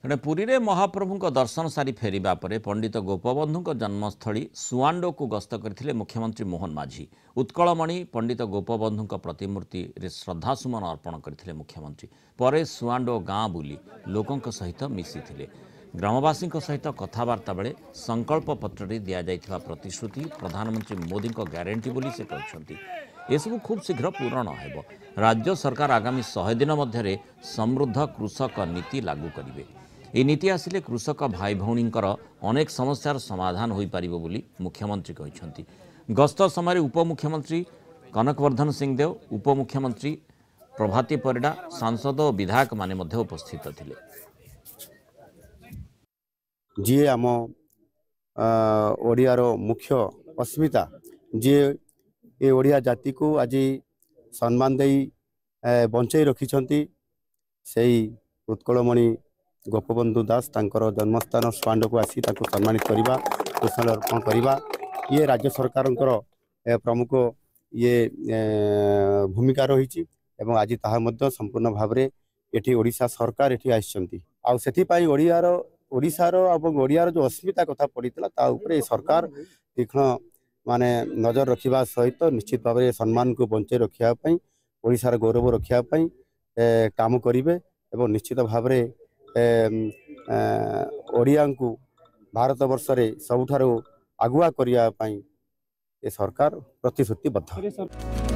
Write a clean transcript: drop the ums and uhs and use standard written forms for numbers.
एणे पुरी रे महाप्रभु दर्शन सारी फेरिबा परे पंडित गोपबंधु जन्मस्थली सुआंडो को गस्त करथिले मुख्यमंत्री मोहन माझी। उत्कलमणि पंडित गोपबंधु प्रतिमूर्ति रे श्रद्धासुमन अर्पण करथिले मुख्यमंत्री। परे सुआंडो गाँ बुली लोकंक सहित मिसिथिले। ग्रामवासी सहित कथबार्ता बेले संकल्प पत्र दिया जाइथिबा प्रतिश्रुति प्रधानमंत्री मोदी ग्यारंटी बोली से कहते एसबू खूब शीघ्र पूरण हेब। राज्य सरकार आगामी 100 दिन मध्य समृद्ध कृषक नीति लागू करेंगे। ये नीति आसिले कृषक भाई भौणींकर अनेक समस्यार समाधान हो पारिबो बोली मुख्यमंत्री कहते। गस्त समय उपमुख्यमंत्री कनकवर्धन सिंहदेव, उपमुख्यमंत्री प्रभाती परिडा, सांसद और विधायक माने मध्य उपस्थित थिले। जी आम ओडियार मुख्य अस्मिता जी ये ओडिया जाति को आज सम्मान दे बंचाई रखिछंती सेही उत्कलमणि गोपबंधु दास तांकर जन्मस्थान सुआंडो को आसी ताको सम्मानित करबा, कुशल अर्पण करबा ये राज्य सरकार प्रमुख ये भूमिका रही एवं आज ताहा मध्य संपूर्ण भाव में एठी ओडिशा सरकार एठी आइछंती आ सेथि पई ओडिशार और ओडियार जो अस्मिता कथा पड़ीला ता उपरे सरकार तीक्ष्ण माने नजर रखा सहित निश्चित भाव में सम्मान को बंचाई रखापी ओडिशार गौरव रखापी काम करेंगे एवं निश्चित भाव में ओडिया को भारत वर्ष रे सबुठारु आगुआ करने सरकार प्रतिश्रुतिबद्ध।